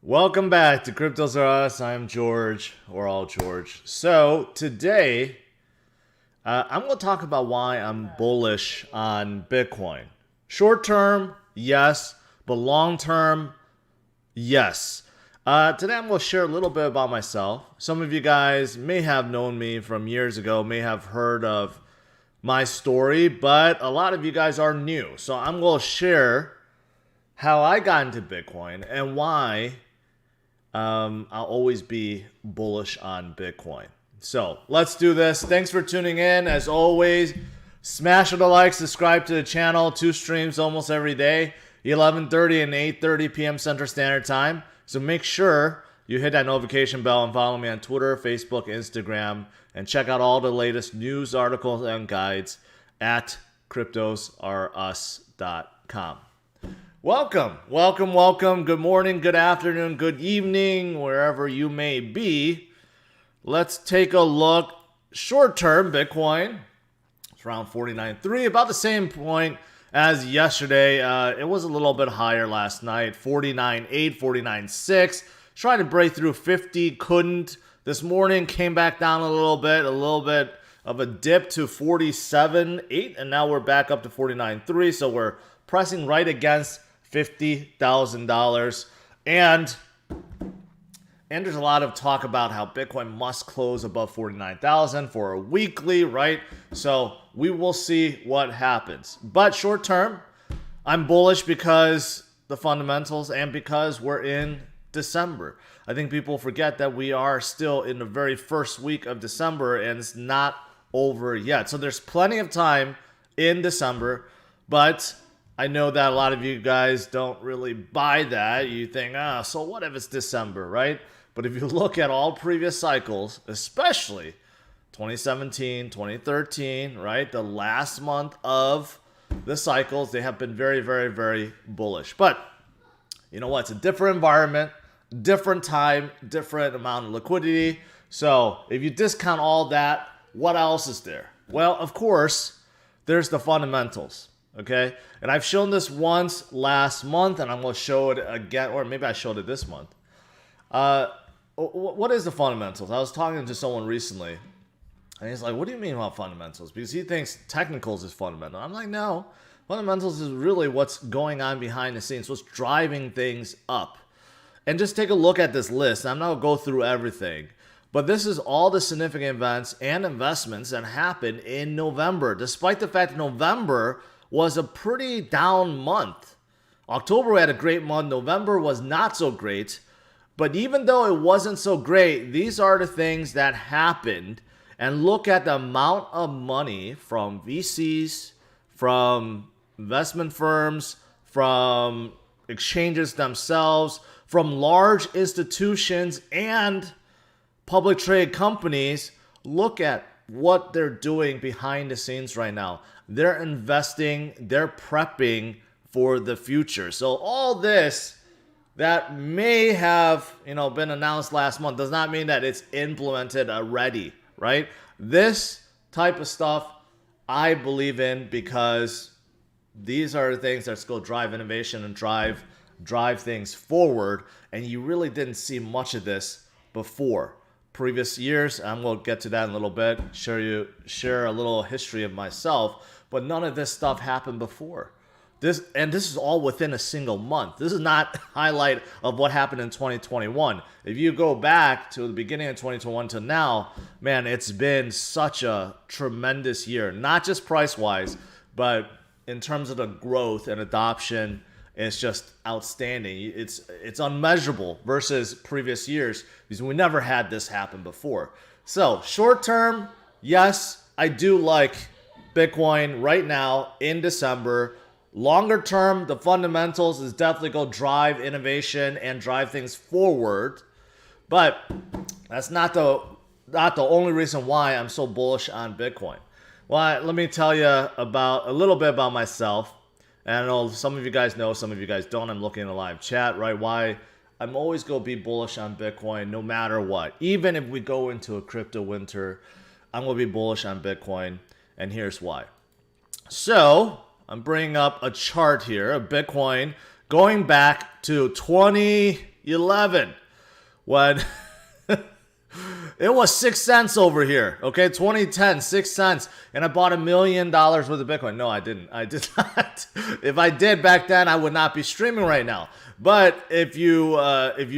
Welcome back to CryptosRUs. I'm George, or all George. So today, I'm going to talk about why I'm bullish on Bitcoin. Short term, yes, but long term, yes. Today I'm going to share a little bit about myself. Some of you guys may have known me from years ago, may have heard of my story, but a lot of you guys are new. So I'm going to share how I got into Bitcoin and why I'll always be bullish on Bitcoin. So let's do this. Thanks for tuning in. As always, smash the like, subscribe to the channel. 2 streams almost every day, 11:30 and 8:30 p.m. Central Standard Time. So make sure you hit that notification bell and follow me on Twitter, Facebook, Instagram, and check out all the latest news articles and guides at CryptosRUs.com. Welcome. Good morning, good afternoon, good evening, wherever you may be. Let's take a look. Short-term Bitcoin, it's around 49.3, about the same point as yesterday. It was a little bit higher last night, 49.8, 49.6. Trying to break through 50, couldn't. This morning came back down a little bit of a dip to 47.8, and now we're back up to 49.3, so we're pressing right against $50,000. And there's a lot of talk about how Bitcoin must close above 49,000 for a weekly, right? So we will see what happens. But short term, I'm bullish because the fundamentals and because we're in December. I think people forget that we are still in the very first week of December and it's not over yet. So there's plenty of time in December, but I know that a lot of you guys don't really buy that. You think, so what if it's December, right? But if you look at all previous cycles, especially 2017, 2013, right? The last month of the cycles, they have been very, very, very bullish. But you know what? It's a different environment, different time, different amount of liquidity. So if you discount all that, what else is there? Well, of course, there's the fundamentals. Okay, and I've shown this once last month, and I'm going to show it again, or maybe I showed it this month. What is the fundamentals? I was talking to someone recently, and he's like, what do you mean about fundamentals? Because he thinks technicals is fundamental. I'm like, no, fundamentals is really what's going on behind the scenes, what's driving things up. And just take a look at this list. I'm not going to go through everything, but this is all the significant events and investments that happened in November, despite the fact that November was a pretty down month. October we had a great month. November was not so great. But even though it wasn't so great, these are the things that happened. And look at the amount of money from VCs, from investment firms, from exchanges themselves, from large institutions and public trade companies. Look at what they're doing behind the scenes right now. They're investing, they're prepping for the future. So all this that may have, been announced last month does not mean that it's implemented already, right? This type of stuff I believe in because these are the things that's going to drive innovation and drive things forward. And you really didn't see much of this before. Previous years, I'm going to get to that in a little bit, share a little history of myself, but none of this stuff happened before. This is all within a single month. This is not a highlight of what happened in 2021. If you go back to the beginning of 2021 to now, man, it's been such a tremendous year, not just price-wise, but in terms of the growth and adoption. It's just outstanding. It's unmeasurable versus previous years because we never had this happen before. So short term, yes, I do like Bitcoin right now in December. Longer term, the fundamentals is definitely going to drive innovation and drive things forward. But that's not the only reason why I'm so bullish on Bitcoin. Well, let me tell you a little bit about myself. And I know some of you guys know, some of you guys don't. I'm looking in the live chat, right? Why I'm always going to be bullish on Bitcoin no matter what. Even if we go into a crypto winter, I'm going to be bullish on Bitcoin. And here's why. So I'm bringing up a chart here of Bitcoin going back to 2011 when it was 6 cents over here. Okay, 2010, 6 cents, and I bought $1 million worth of Bitcoin. No, I didn't. I did not. If I did back then, I would not be streaming right now. But if you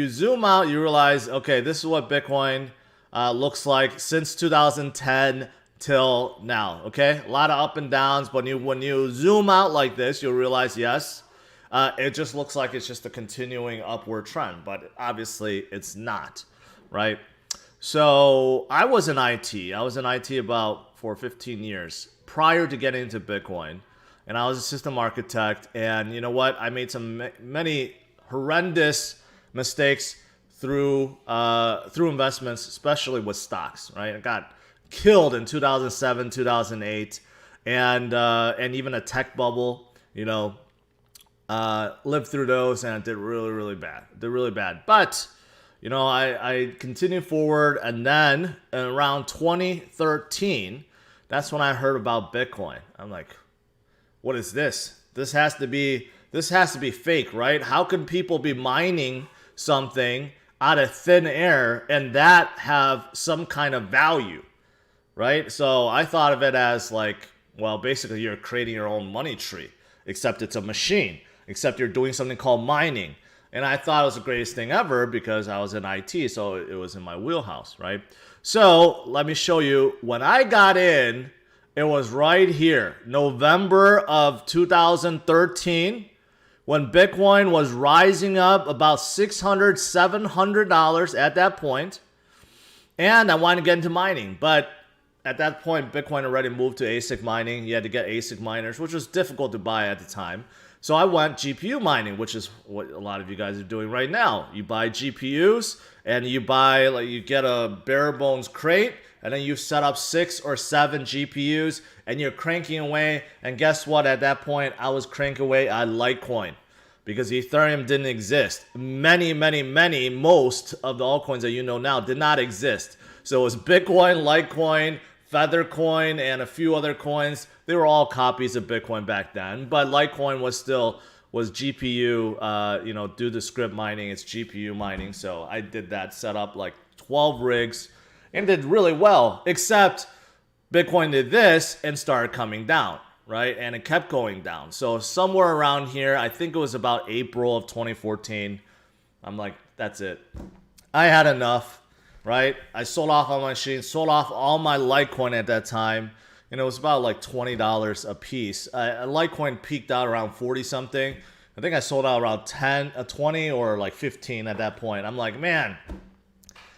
zoom out, you realize, okay, this is what Bitcoin looks like since 2010 till now. Okay, a lot of up and downs, but when you zoom out like this, you'll realize, yes, it just looks like it's just a continuing upward trend, but obviously it's not, right? So I was in IT. I was in IT for 15 years prior to getting into Bitcoin, and I was a system architect. And you know what? I made many horrendous mistakes through investments, especially with stocks. Right? I got killed in 2007, 2008, and even a tech bubble. Lived through those, and it did really bad. But I continued forward, and then around 2013, that's when I heard about Bitcoin. I'm like, what is this? This has to be fake, right? How can people be mining something out of thin air and that have some kind of value, right? So I thought of it as like, well, basically you're creating your own money tree, except it's a machine, except you're doing something called mining. And I thought it was the greatest thing ever because I was in IT, so it was in my wheelhouse, right? So let me show you. When I got in, it was right here, November of 2013, when Bitcoin was rising up about $600, $700 at that point. And I wanted to get into mining, but at that point, Bitcoin already moved to ASIC mining. You had to get ASIC miners, which was difficult to buy at the time. So I went GPU mining, which is what a lot of you guys are doing right now. You buy GPUs and you get a bare bones crate, and then you set up 6 or 7 GPUs and you're cranking away. And guess what? At that point, I was cranking away at Litecoin because Ethereum didn't exist. Most of the altcoins that you know now did not exist. So it was Bitcoin, Litecoin, Feathercoin, and a few other coins. They were all copies of Bitcoin back then, but Litecoin was GPU, due to script mining, it's GPU mining. So I did that, set up like 12 rigs and did really well, except Bitcoin did this and started coming down, right? And it kept going down. So somewhere around here, I think it was about April of 2014, I'm like, that's it. I had enough, right? I sold off all my machines, sold off all my Litecoin at that time. And it was about like $20 a piece. Litecoin peaked out around 40 something. I think I sold out around 20 or like 15 at that point. I'm like, man,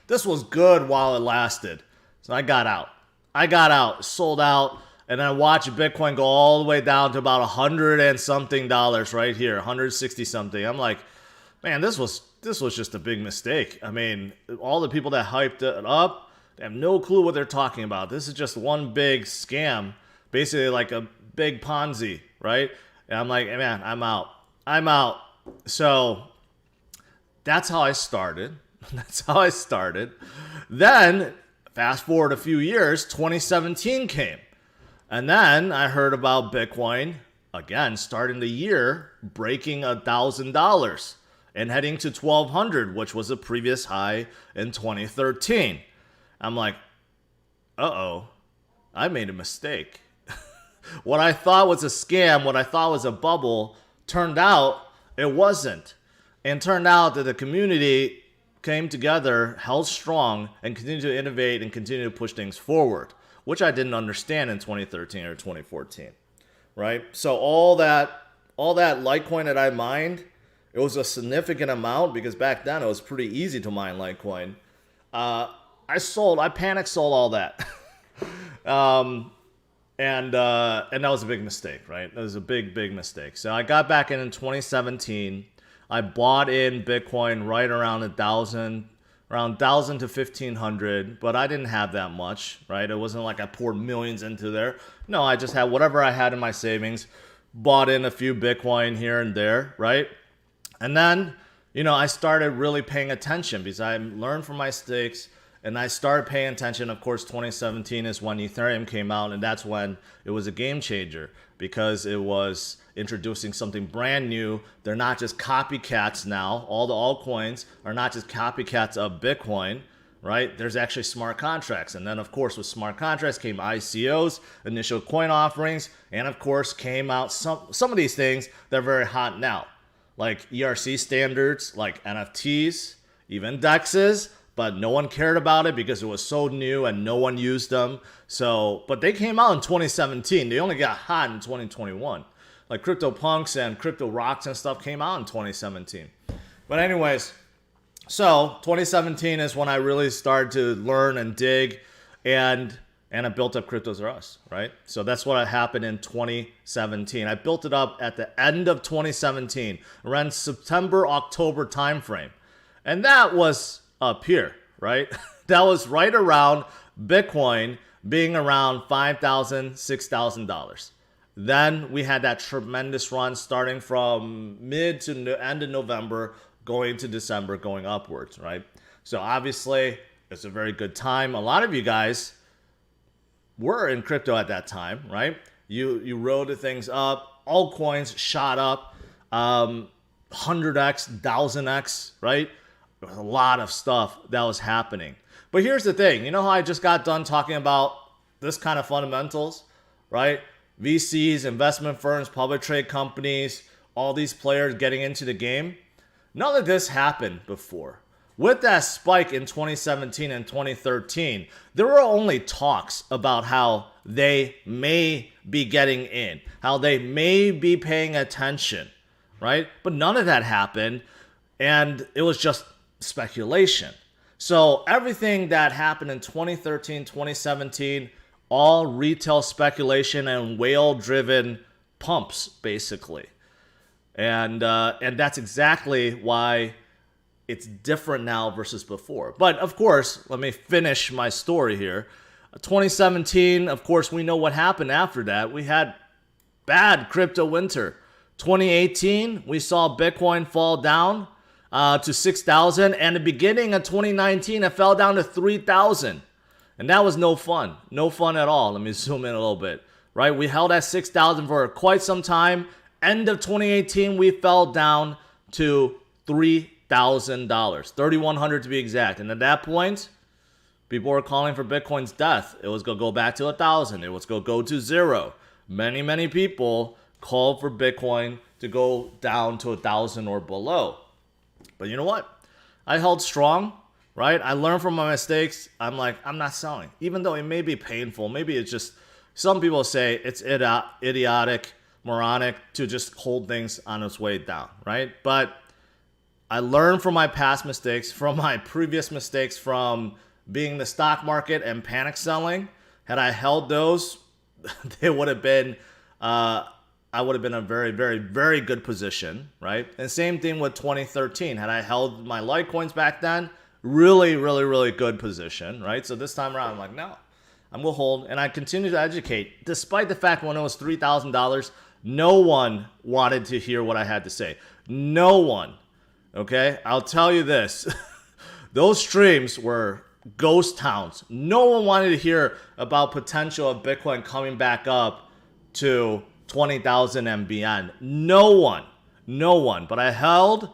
this was good while it lasted. So I got out, sold out, and I watched Bitcoin go all the way down to about $100 and something right here, 160 something. I'm like, man, this was just a big mistake. I mean, all the people that hyped it up, they have no clue what they're talking about. This is just one big scam, basically like a big Ponzi, right? And I'm like, man, I'm out. So that's how I started. Then, fast forward a few years, 2017 came. And then I heard about Bitcoin, again, starting the year, breaking $1,000 and heading to 1,200, which was a previous high in 2013. I'm like, uh-oh, I made a mistake. What I thought was a scam, what I thought was a bubble, turned out it wasn't. And turned out that the community came together, held strong, and continued to innovate and continue to push things forward, which I didn't understand in 2013 or 2014, right? So all that Litecoin that I mined, it was a significant amount because back then it was pretty easy to mine Litecoin. I panic sold all that. And that was a big mistake, right? That was a big mistake. So I got back in 2017. I bought in Bitcoin right around 1,000 to 1,500, but I didn't have that much, right? It wasn't like I poured millions into there. No, I just had whatever I had in my savings, bought in a few Bitcoin here and there, right? And then, I started really paying attention because I learned from my mistakes. And I started paying attention. Of course, 2017 is when Ethereum came out, and that's when it was a game changer because it introducing something brand new. They're not just copycats now. All the altcoins are not just copycats of Bitcoin, right? There's actually smart contracts. And then, of course, with smart contracts came ICOs, initial coin offerings, and, of course, came out some of these things that are very hot now, like ERC standards, like NFTs, even DEXs, but no one cared about it because it was so new and no one used them. So, but they came out in 2017. They only got hot in 2021. Like CryptoPunks and CryptoRocks and stuff came out in 2017. But anyways, so 2017 is when I really started to learn and dig, and I built up CryptosRUs, right? So that's what happened in 2017. I built it up at the end of 2017, around September, October timeframe. And that was up here, right? That was right around Bitcoin being around $5,000, $6,000. Then we had that tremendous run starting from mid to end of November, going to December, going upwards, right? So obviously, it's a very good time. A lot of you guys were in crypto at that time, right? You rode the things up. Altcoins shot up 100x, 1000x, right? There was a lot of stuff that was happening. But here's the thing. You know how I just got done talking about this kind of fundamentals, right? VCs, investment firms, public trade companies, all these players getting into the game. None of this happened before. With that spike in 2017 and 2013, there were only talks about how they may be getting in, how they may be paying attention, right? But none of that happened, and it was just speculation. So everything that happened in 2013, 2017, all retail speculation and whale-driven pumps, basically. And that's exactly why it's different now versus before. But of course, let me finish my story here. 2017, of course, we know what happened after that. We had bad crypto winter. 2018, we saw Bitcoin fall down to 6,000. And the beginning of 2019, it fell down to 3,000. And that was no fun. No fun at all. Let me zoom in a little bit. Right? We held at 6,000 for quite some time. End of 2018, we fell down to $3,000, $3,100 to be exact. And at that point, people were calling for Bitcoin's death. It was going to go back to 1,000. It was going to go to zero. Many people called for Bitcoin to go down to 1,000 or below. But you know what? I held strong, right? I learned from my mistakes. I'm like, I'm not selling. Even though it may be painful. Maybe it's just, some people say it's idiotic, moronic to just hold things on its way down, right? But I learned from my past mistakes, from my previous mistakes, from being in the stock market and panic selling. Had I held those, they would have been, I would have been in a very good position, right? And same thing with 2013. Had I held my Litecoins back then, really good position, right? So this time around, I'm like, no, I'm going to hold. And I continue to educate. Despite the fact when it was $3,000, no one wanted to hear what I had to say. No one. Okay? I'll tell you this. Those streams were ghost towns. No one wanted to hear about potential of Bitcoin coming back up to 20,000 and beyond. No one. But I held.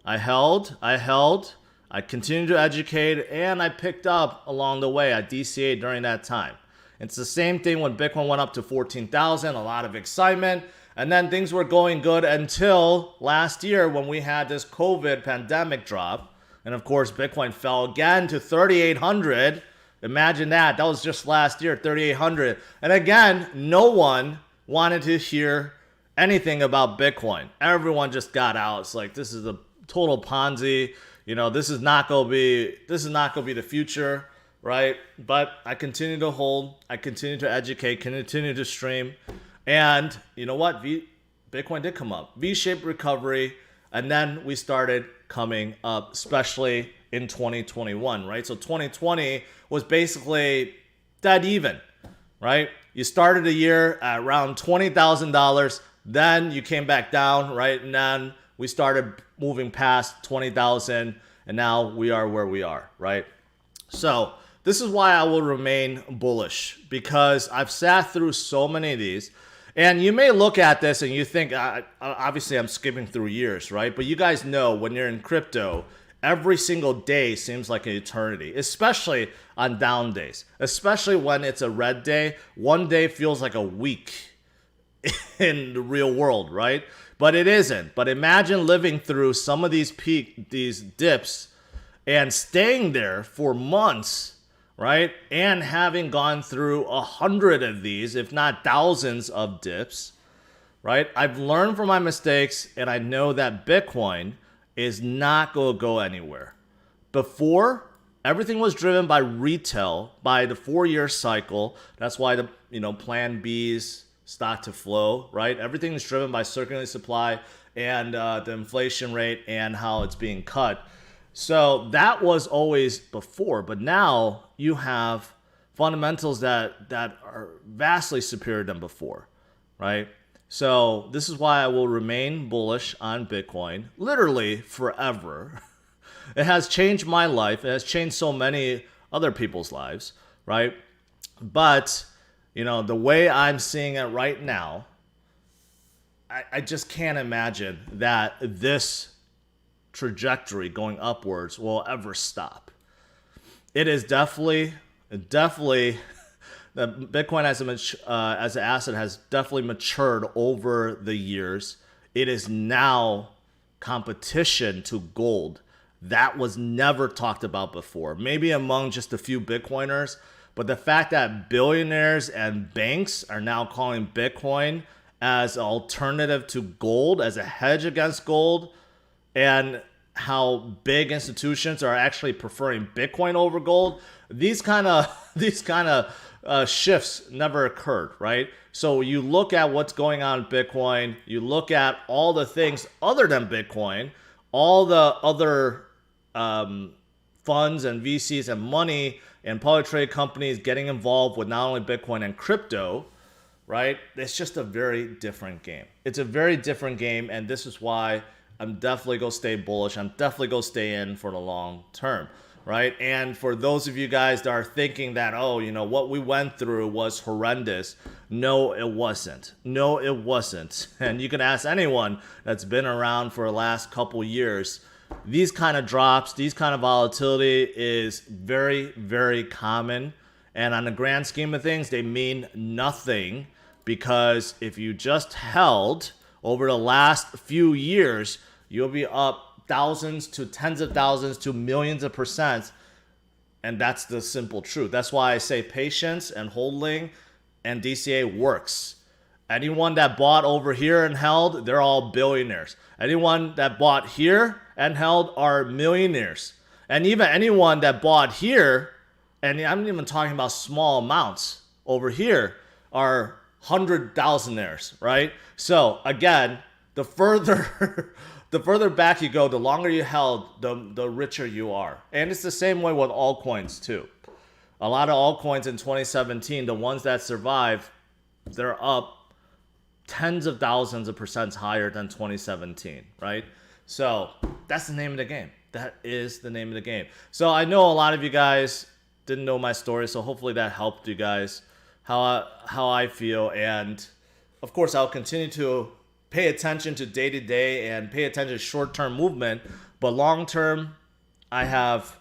I continued to educate, and I picked up along the way. I DCA'd during that time. It's the same thing when Bitcoin went up to 14,000, a lot of excitement. And then things were going good until last year when we had this COVID pandemic drop. And of course, Bitcoin fell again to 3,800. Imagine that. That was just last year, 3,800. And again, no one wanted to hear anything about Bitcoin. Everyone just got out. It's like, this is a total Ponzi. You know, this is not going to be the future. Right? But I continue to hold, I continue to educate, continue to stream. And you know what? Bitcoin did come up. V-shaped recovery. And then we started coming up, especially in 2021, right? So 2020 was basically dead even, right? You started the year at around $20,000. Then you came back down, right? And then we started moving past 20,000. And now we are where we are, right? So this is why I will remain bullish, because I've sat through so many of these. And you may look at this and you think, obviously I'm skipping through years, right? But you guys know when you're in crypto, every single day seems like an eternity, especially on down days, especially when it's a red day. One day feels like a week in the real world, right? But it isn't. But imagine living through some of these dips and staying there for months, right? And having gone through 100 of these, if not thousands of dips, right? I've learned from my mistakes, and I know that Bitcoin is not going to go anywhere. Before, everything was driven by retail, by the 4-year cycle. That's why the Plan B's start to flow, right? Everything is driven by circulating supply and the inflation rate and how it's being cut. So that was always before, but now you have fundamentals that are vastly superior than before, right? So this is why I will remain bullish on Bitcoin literally forever. It has changed my life. It has changed so many other people's lives, right? But, the way I'm seeing it right now, I just can't imagine that this trajectory going upwards will ever stop. It is definitely, the Bitcoin as an asset has definitely matured over the years. It is now competition to gold. That was never talked about before. Maybe among just a few Bitcoiners, but the fact that billionaires and banks are now calling Bitcoin as an alternative to gold, as a hedge against gold, and how big institutions are actually preferring Bitcoin over gold, these kind of shifts never occurred, right? So you look at what's going on in Bitcoin, you look at all the things other than Bitcoin, all the other funds and VCs and money and public trade companies getting involved with not only Bitcoin and crypto, right? It's just a very different game. It's a very different game, and this is why I'm definitely going to stay bullish. I'm definitely going to stay in for the long term, right? And for those of you guys that are thinking that, what we went through was horrendous. No, it wasn't. No, it wasn't. And you can ask anyone that's been around for the last couple years. These kind of drops, these kind of volatility is very, very common. And on the grand scheme of things, they mean nothing, because if you just held over the last few years, you'll be up thousands to tens of thousands to millions of percent. And that's the simple truth. That's why I say patience and holding and DCA works. Anyone that bought over here and held, they're all billionaires. Anyone that bought here and held are millionaires. And even anyone that bought here, and I'm even talking about small amounts over here, are 100,000aires, right? So again, the further the further back you go, the longer you held, the richer you are. And it's the same way with altcoins too. A lot of altcoins in 2017, the ones that survive, they're up tens of thousands of percent higher than 2017, right? So that's the name of the game. That is the name of the game. So I know a lot of you guys didn't know my story, so hopefully that helped you guys how I feel. And of course, I'll continue to pay attention to day to day and pay attention to short-term movement, but long-term, I have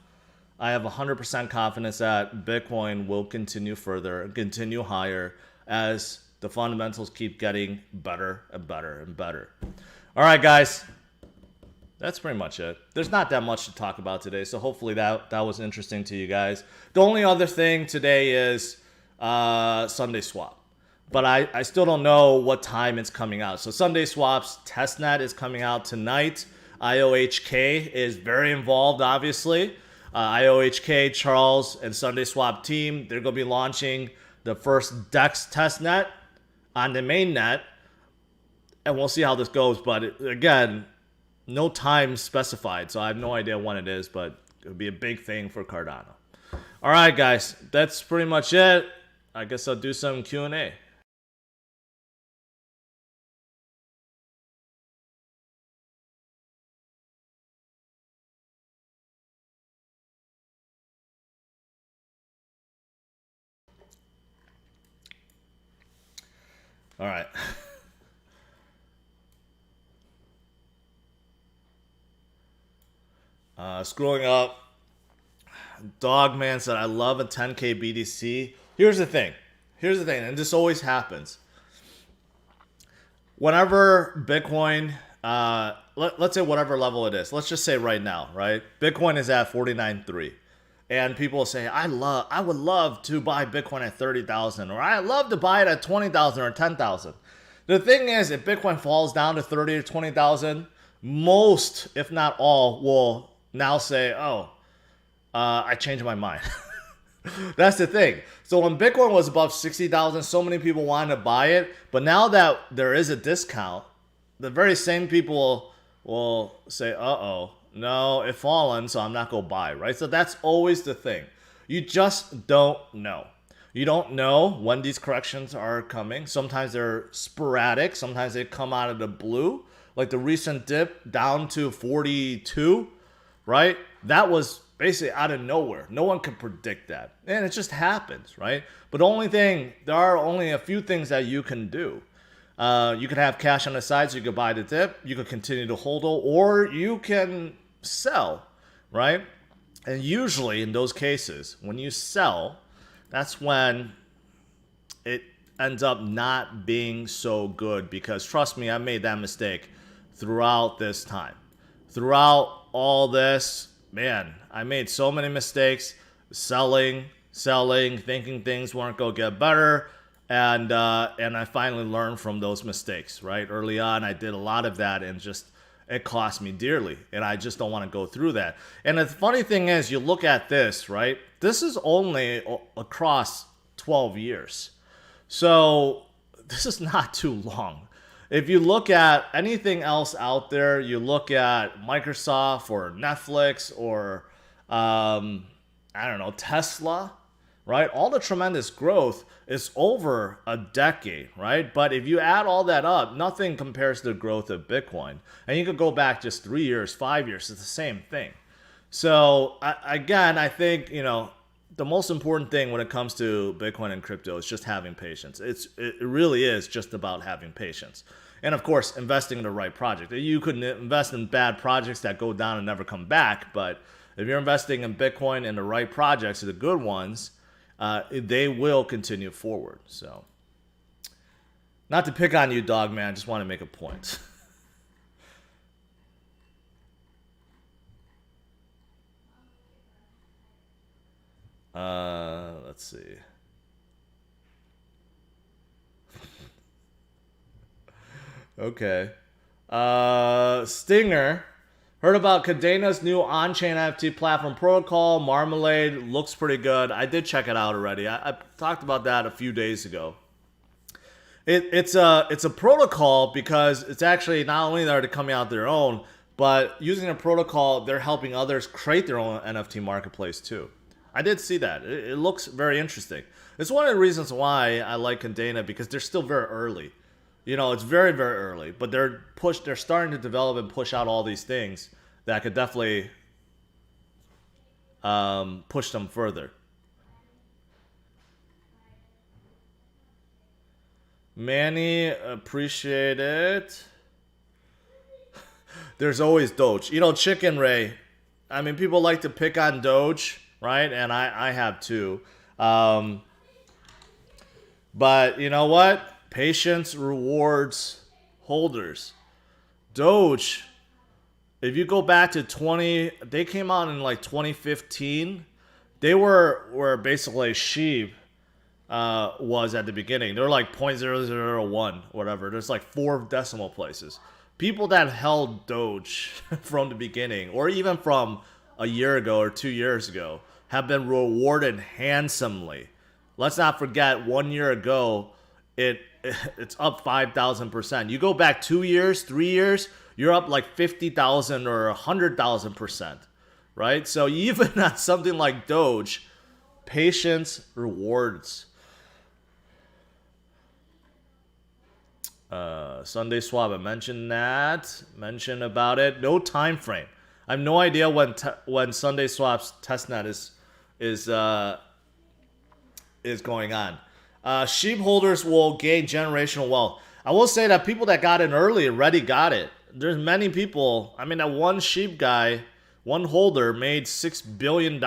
100% confidence that Bitcoin will continue further, continue higher as the fundamentals keep getting better and better and better. All right, guys. That's pretty much it. There's not that much to talk about today, so hopefully that was interesting to you guys. The only other thing today is SundaeSwap. But I still don't know what time it's coming out. So SundaeSwap's testnet is coming out tonight. IOHK is very involved, obviously. IOHK, Charles, and SundaeSwap team, they're going to be launching the first DEX testnet on the mainnet. And we'll see how this goes. But again, no time specified. So I have no idea when it is, but it would be a big thing for Cardano. All right, guys. That's pretty much it. I guess I'll do some Q&A. All right. Scrolling up. Dogman said, I love a 10K BTC. Here's the thing, and this always happens. Whenever Bitcoin, let's say whatever level it is, let's just say right now, right? Bitcoin is at 49.3. And people say, I would love to buy Bitcoin at 30,000, or I love to buy it at 20,000 or 10,000. The thing is, if Bitcoin falls down to 30 or 20,000, most, if not all, will now say, I changed my mind. That's the thing. So when Bitcoin was above 60,000, so many people wanted to buy it. But now that there is a discount, the very same people will say, no, it fallen, so I'm not going to buy, right? So that's always the thing. You just don't know. You don't know when these corrections are coming. Sometimes they're sporadic. Sometimes they come out of the blue. Like the recent dip down to 42, right? That was basically out of nowhere. No one could predict that. And it just happens, right? But there are only a few things that you can do. You could have cash on the side so you could buy the dip. You could continue to hold it, or you can sell, right? And usually in those cases, when you sell, that's when it ends up not being so good, because trust me, I made that mistake throughout this time. Throughout all this, man, I made so many mistakes selling, thinking things weren't going to get better. And I finally learned from those mistakes, right? Early on, I did a lot of that, and just it cost me dearly. And I just don't want to go through that. And the funny thing is, you look at this, right? This is only across 12 years. So this is not too long. If you look at anything else out there, you look at Microsoft or Netflix or, Tesla, right? All the tremendous growth is over a decade, right? But if you add all that up, nothing compares to the growth of Bitcoin. And you could go back just 3 years, 5 years, it's the same thing. So again, I think, the most important thing when it comes to Bitcoin and crypto is just having patience. It really is just about having patience. And of course, investing in the right project. You could invest in bad projects that go down and never come back, but if you're investing in Bitcoin and the right projects, the good ones, they will continue forward. So, not to pick on you, dog man, I just want to make a point. Let's see. Okay. Stinger. Heard about Cadena's new on-chain NFT platform protocol. Marmalade looks pretty good. I did check it out already. I talked about that a few days ago. It's a protocol because it's actually not only are they coming out their own, but using a protocol, they're helping others create their own NFT marketplace too. I did see that. It looks very interesting. It's one of the reasons why I like Cadena, because they're still very early. It's very, very early, but they're starting to develop and push out all these things that could definitely push them further. Manny, appreciate it. There's always Doge. Chicken Ray. I mean, people like to pick on Doge, right? And I have too. But you know what? Patience rewards holders. Doge, if you go back to they came out in like 2015. They were where basically Sheep was at the beginning. They were like 0.0001, whatever. There's like 4 decimal places. People that held Doge from the beginning, or even from a year ago or 2 years ago, have been rewarded handsomely. Let's not forget, 1 year ago, it's up 5,000%. You go back 2 years, 3 years, you're up like 50,000 or 100,000%, right? So even on something like Doge, patience rewards. SundaeSwap, I mentioned about it. No time frame. I have no idea when SundaeSwap's testnet is going on. Sheep holders will gain generational wealth. I will say that people that got in early already got it. There's many people. I mean, that one sheep guy, one holder, made $6 billion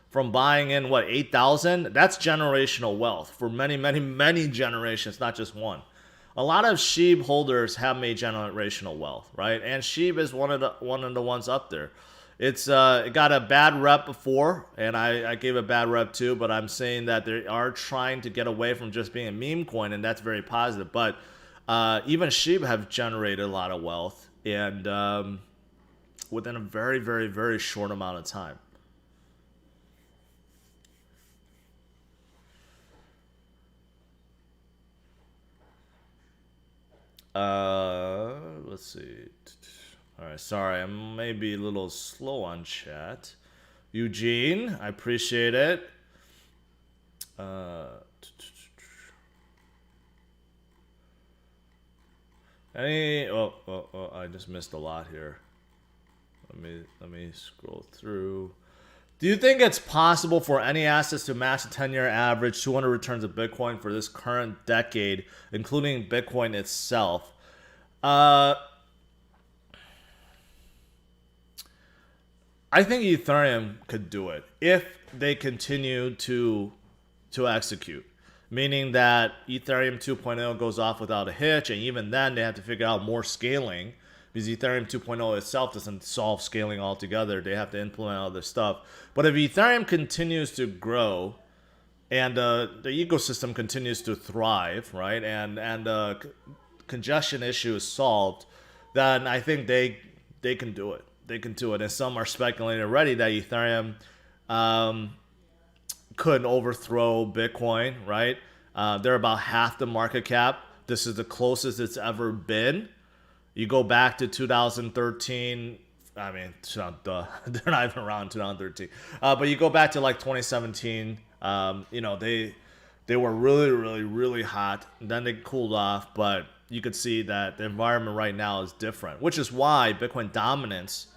from buying in what 8,000. That's generational wealth for many, many, many generations, not just one. A lot of sheep holders have made generational wealth, right? And sheep is one of the ones up there. It got a bad rep before, and I gave a bad rep too. But I'm saying that they are trying to get away from just being a meme coin, and that's very positive. But even sheep have generated a lot of wealth, and within a very, very, very short amount of time. Let's see. All right, sorry, I may be a little slow on chat. Eugene, I appreciate it. I just missed a lot here. Let me scroll through. Do you think it's possible for any assets to match the 10-year average 200 returns of Bitcoin for this current decade, including Bitcoin itself? I think Ethereum could do it if they continue to execute. Meaning that Ethereum 2.0 goes off without a hitch, and even then they have to figure out more scaling because Ethereum 2.0 itself doesn't solve scaling altogether. They have to implement other stuff. But if Ethereum continues to grow and the ecosystem continues to thrive, right, and the congestion issue is solved, then I think they can do it. They can do it. And some are speculating already that Ethereum could overthrow Bitcoin, right? They're about half the market cap. This is the closest it's ever been. You go back to 2013. I mean, they're not even around 2013. But you go back to like 2017. They were really, really, really hot. And then they cooled off. But you could see that the environment right now is different, which is why Bitcoin dominance,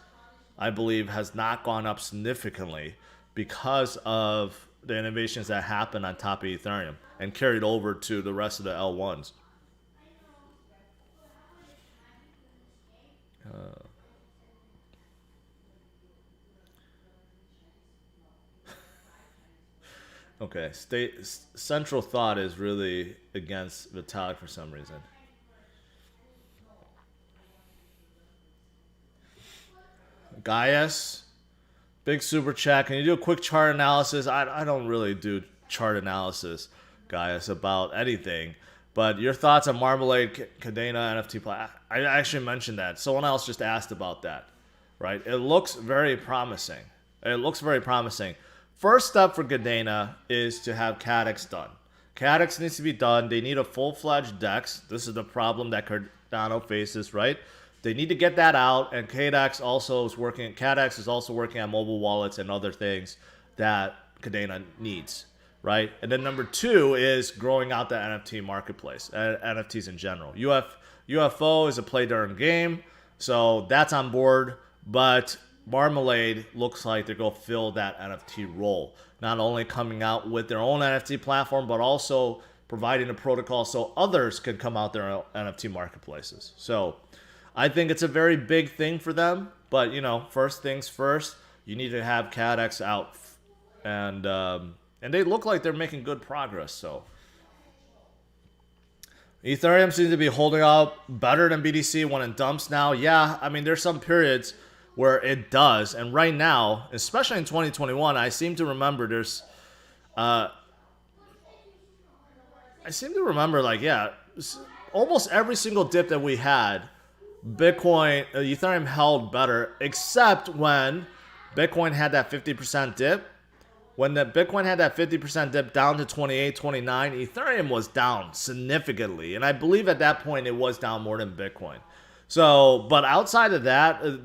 I believe, has not gone up significantly because of the innovations that happened on top of Ethereum and carried over to the rest of the L1s. Okay, central thought is really against Vitalik for some reason. Gaius, big super chat. Can you do a quick chart analysis? I don't really do chart analysis, Gaius, about anything. But your thoughts on Marmalade, Cadena, NFT play? I actually mentioned that. Someone else just asked about that, right? It looks very promising. First step for Cadena is to have CADEX done. CADEX needs to be done. They need a full-fledged DEX. This is the problem that Cardano faces, right? They need to get that out, and CADEX is also working on mobile wallets and other things that Cadena needs, right? And then number two is growing out the NFT marketplace, NFTs in general. UFO is a play during game, so that's on board, but Marmalade looks like they're going to fill that NFT role. Not only coming out with their own NFT platform, but also providing a protocol so others can come out their own NFT marketplaces. So I think it's a very big thing for them. But, first things first, you need to have CADEX out. And they look like they're making good progress. So Ethereum seems to be holding up better than BTC when it dumps now. Yeah, I mean, there's some periods where it does, and right now, especially in 2021, I seem to remember almost every single dip that we had, Ethereum held better, except when Bitcoin had that 50% dip. When the Bitcoin had that 50% dip down to 28, 29, Ethereum was down significantly, and I believe at that point it was down more than Bitcoin. So, but outside of that,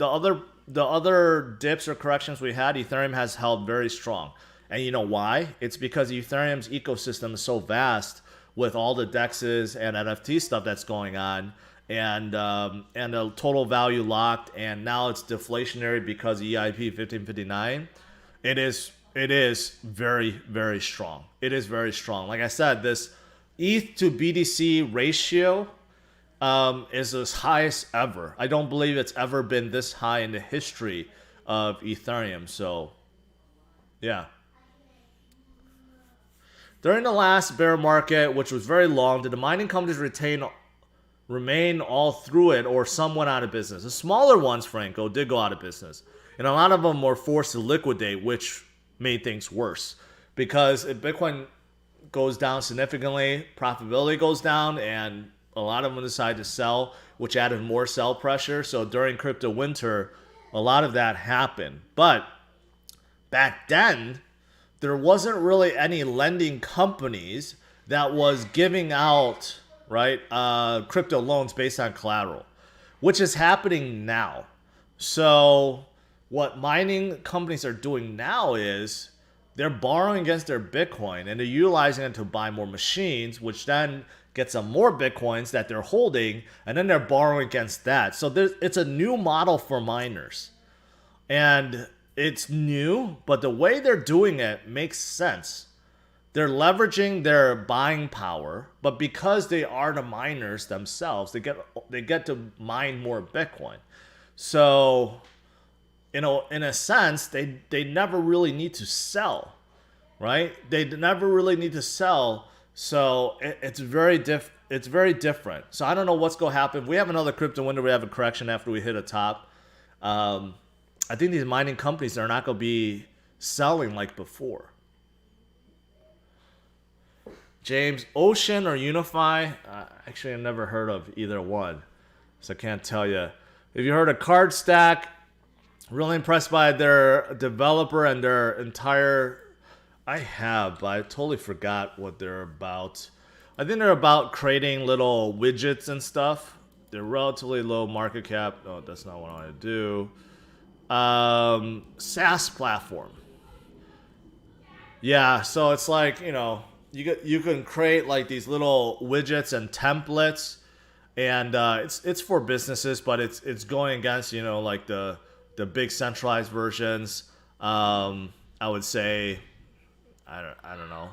the other dips or corrections we had, Ethereum has held very strong. And you know why? It's because Ethereum's ecosystem is so vast with all the DEXs and NFT stuff that's going on, and the total value locked, and now it's deflationary because EIP 1559. It it is very, very strong. It is very strong. Like I said, this ETH to BTC ratio is as high as ever. I don't believe it's ever been this high in the history of Ethereum. So, yeah. During the last bear market, which was very long, did the mining companies remain all through it, or some went out of business? The smaller ones, Franco, did go out of business. And a lot of them were forced to liquidate, which made things worse. Because if Bitcoin goes down significantly, profitability goes down, and a lot of them decide to sell, which added more sell pressure. So during crypto winter, a lot of that happened. But back then, there wasn't really any lending companies that was giving out, right, crypto loans based on collateral, which is happening now. So what mining companies are doing now is they're borrowing against their Bitcoin and they're utilizing it to buy more machines, which then gets them more Bitcoins that they're holding, and then they're borrowing against that. So it's a new model for miners. And it's new, but the way they're doing it makes sense. They're leveraging their buying power, but because they are the miners themselves, they get to mine more Bitcoin. So, you know, in a sense, they never really need to sell, right? They never really need to sell. So it's very different. So I don't know what's going to happen. We have another crypto window. We have a correction after we hit a top. I think these mining companies are not going to be selling like before. James, Ocean or Unify? Actually, I've never heard of either one, so I can't tell you. If you heard of Card Stack, really impressed by their developer and their entire... I have, but I totally forgot what they're about. I think they're about creating little widgets and stuff. They're relatively low market cap. No, that's not what I want to do. SaaS platform. Yeah, so it's like, you know, you can create like these little widgets and templates, and it's for businesses, but it's going against, you know, like the big centralized versions. I would say, I don't know,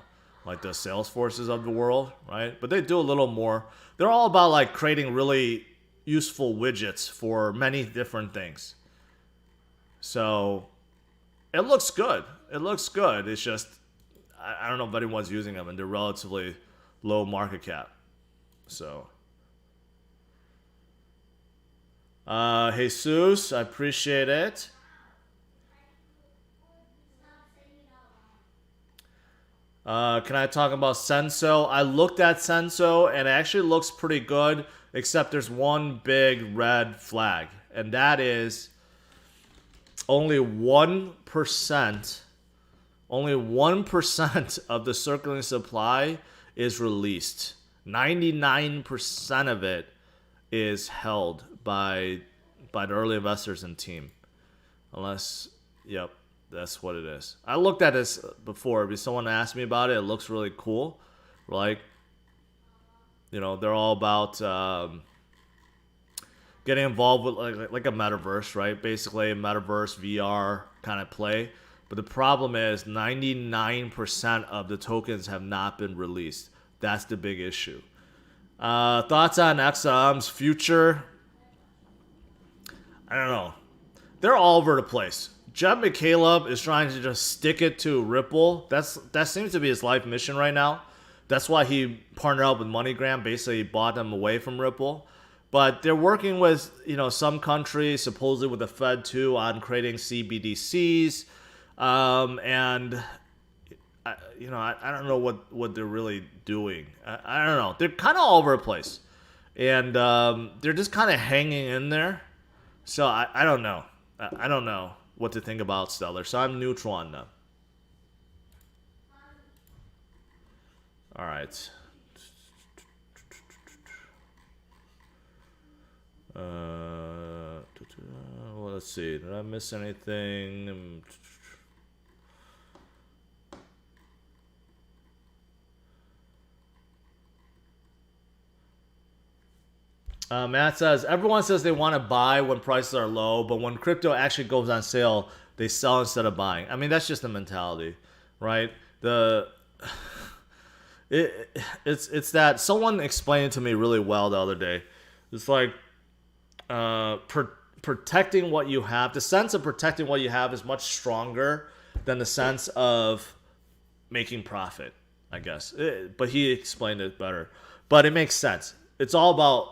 like the Salesforces of the world, right? But they do a little more. They're all about like creating really useful widgets for many different things. So it looks good. It looks good. It's just, I don't know if anyone's using them, and they're relatively low market cap. So, Jesus, I appreciate it. Can I talk about Senso? I looked at Senso, and it actually looks pretty good, except there's one big red flag, and that is only 1% of the circulating supply is released. 99% of it is held by the early investors and team. Unless, yep, that's what it is. I looked at this before because someone asked me about it. It looks really cool. Like, you know, they're all about getting involved with like a metaverse, right? Basically a metaverse VR kind of play. But the problem is 99% of the tokens have not been released. That's the big issue. Thoughts on XM's future? I don't know. They're all over the place. Jeb McCaleb is trying to just stick it to Ripple. That seems to be his life mission right now. That's why he partnered up with MoneyGram. Basically, bought them away from Ripple. But they're working with, you know, some countries, supposedly with the Fed too, on creating CBDCs. And I don't know what they're really doing. I don't know. They're kind of all over the place, and they're just kind of hanging in there. So I don't know. I don't know what to think about Stellar. So I'm neutral on them. All right. Well, let's see. Did I miss anything? Matt says, everyone says they want to buy when prices are low, but when crypto actually goes on sale, they sell instead of buying. I mean, that's just the mentality, right? It's that someone explained it to me really well the other day. It's like protecting what you have. The sense of protecting what you have is much stronger than the sense of making profit, I guess. But he explained it better. But it makes sense. It's all about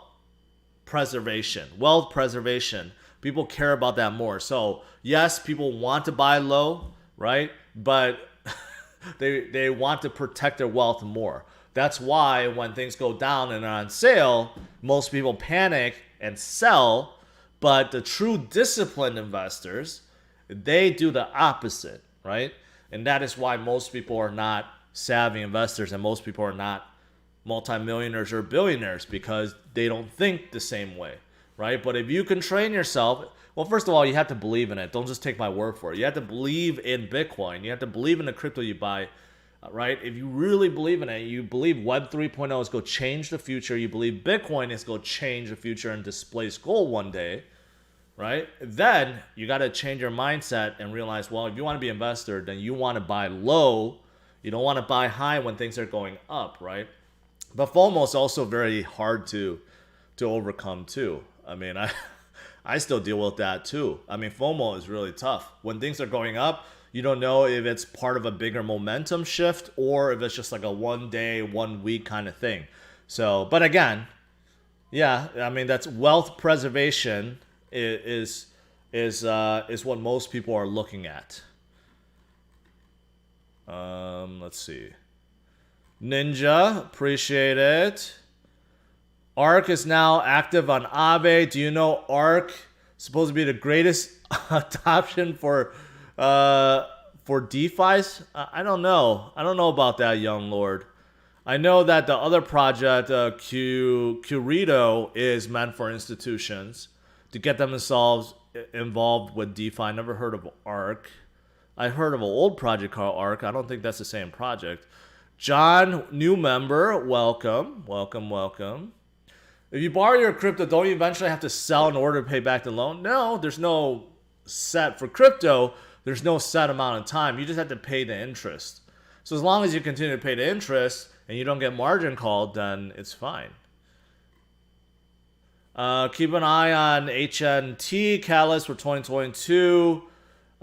preservation, wealth preservation. People care about that more. So yes, people want to buy low, right? But they want to protect their wealth more. That's why when things go down and are on sale, most people panic and sell. But the true disciplined investors, they do the opposite, right? And that is why most people are not savvy investors and most people are not multimillionaires or billionaires, because they don't think the same way, right? But if you can train yourself, well, first of all, you have to believe in it. Don't just take my word for it. You have to believe in Bitcoin. You have to believe in the crypto you buy, right? If you really believe in it, you believe Web 3.0 is going to change the future, you believe Bitcoin is going to change the future and displace gold one day, right? Then you got to change your mindset and realize, well, if you want to be an investor, then you want to buy low. You don't want to buy high when things are going up, right? But FOMO is also very hard to overcome too. I mean, I still deal with that too. I mean, FOMO is really tough. When things are going up, you don't know if it's part of a bigger momentum shift or if it's just like a 1 day, 1 week kind of thing. So, but again, yeah, I mean, that's wealth preservation is what most people are looking at. Let's see. Ninja, appreciate it. ARK is now active on Aave. Do you know ARK is supposed to be the greatest adoption for DeFi's? I don't know. I don't know about that, young lord. I know that the other project, Curito, is meant for institutions to get themselves involved with DeFi. I never heard of ARK. I heard of an old project called ARK. I don't think that's the same project. John, new member, welcome, welcome, welcome. If you borrow your crypto, don't you eventually have to sell in order to pay back the loan? No, there's no set for crypto. There's no set amount of time. You just have to pay the interest. So as long as you continue to pay the interest and you don't get margin called, then it's fine. Keep an eye on HNT Catalyst for 2022.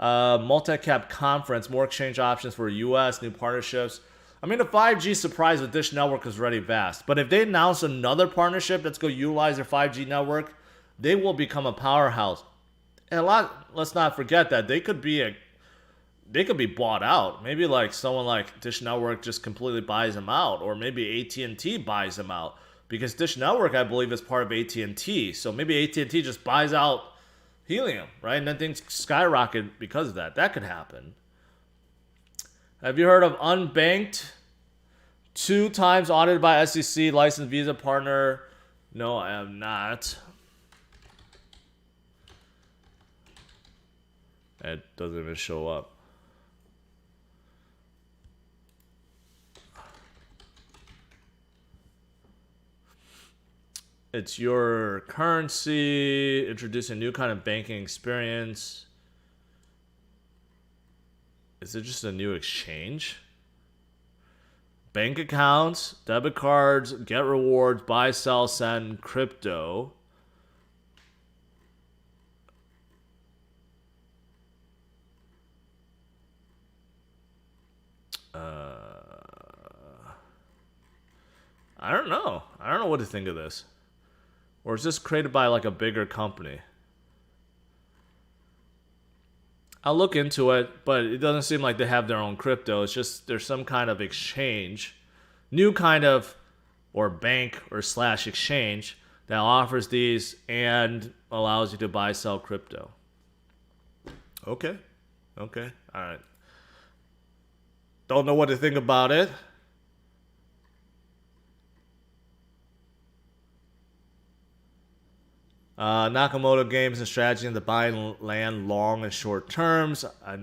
Multi-cap conference, more exchange options for US, new partnerships. I mean, the 5G surprise with Dish Network is already vast. But if they announce another partnership that's going to utilize their 5G network, they will become a powerhouse. And let's not forget that they could be bought out. Maybe like someone like Dish Network just completely buys them out, or maybe AT&T buys them out, because Dish Network, I believe, is part of AT&T. So maybe AT&T just buys out Helium, right? And then things skyrocket because of that. That could happen. Have you heard of Unbanked? 2 times audited by SEC, licensed Visa partner. No, I am not. It doesn't even show up. It's your currency, introduce a new kind of banking experience. Is it just a new exchange? Bank accounts, debit cards, get rewards, buy, sell, send, crypto. I don't know. I don't know what to think of this. Or is this created by like a bigger company? I'll look into it, but it doesn't seem like they have their own crypto. It's just there's some kind of exchange, new kind of, or bank or slash exchange that offers these and allows you to buy, sell crypto. Okay. Okay. All right. Don't know what to think about it. Nakamoto Games and strategy into buying land long and short terms. I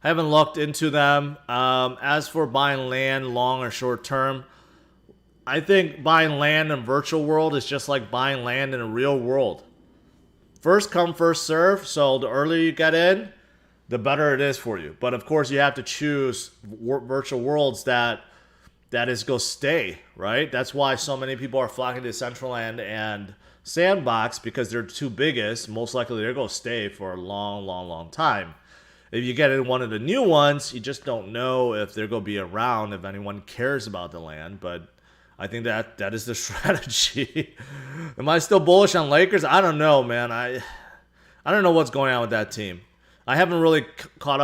haven't looked into them. As for buying land long or short term, I think buying land in virtual world is just like buying land in a real world. First come, first serve. So the earlier you get in, the better it is for you. But of course, you have to choose virtual worlds that is go stay, right? That's why so many people are flocking to Decentraland and Sandbox, because they're two biggest. Most likely they're going to stay for a long, long, long time. If you get in one of the new ones, you just don't know if they're going to be around, if anyone cares about the land. But I think that is the strategy. Am I still bullish on Lakers? I don't know, man. I don't know what's going on with that team. I haven't really caught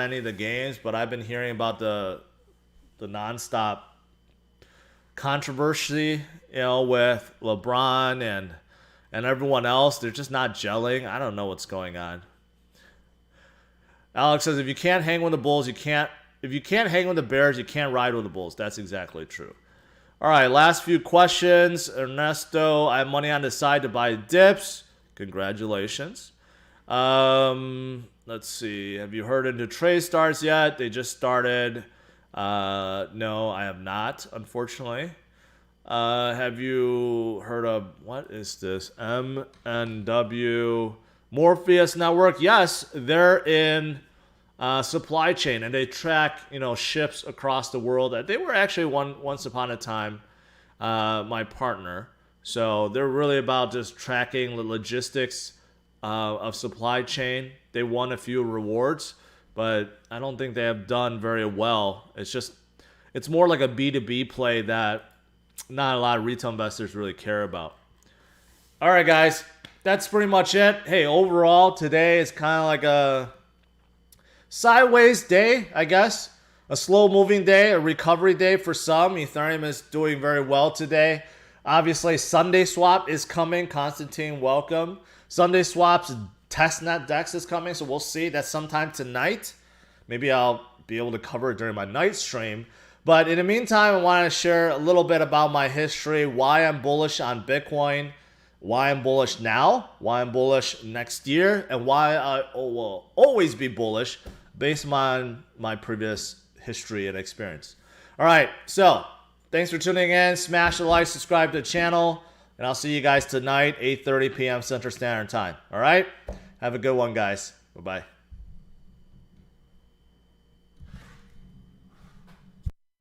any of the games, but I've been hearing about the nonstop controversy, with LeBron and everyone else. They're just not gelling. I don't know what's going on. Alex says, if you can't hang with the Bulls, if you can't hang with the Bears, you can't ride with the Bulls. That's exactly true. All right, last few questions. Ernesto, I have money on the side to buy dips. Congratulations. Let's see. Have you heard into Trade Stars yet? They just started. No, I have not, unfortunately. Have you heard of, what is this? MNW Morpheus Network? Yes, they're in supply chain, and they track, ships across the world. They were actually once upon a time my partner. So they're really about just tracking the logistics of supply chain. They won a few rewards, but I don't think they have done very well. It's more like a B2B play that not a lot of retail investors really care about. All right, guys, that's pretty much it. Hey, overall, today is kind of like a sideways day, I guess. A slow-moving day, a recovery day for some. Ethereum is doing very well today. Obviously, SundaeSwap is coming. Constantine, welcome. SundaeSwap's testnet DEX is coming, so we'll see. That's sometime tonight. Maybe I'll be able to cover it during my night stream. But in the meantime, I want to share a little bit about my history, why I'm bullish on Bitcoin, why I'm bullish now, why I'm bullish next year, and why I will always be bullish based on my previous history and experience. All right, so thanks for tuning in. Smash the like, subscribe to the channel, and I'll see you guys tonight, 8:30 p.m. Central Standard Time. All right? Have a good one, guys. Bye-bye.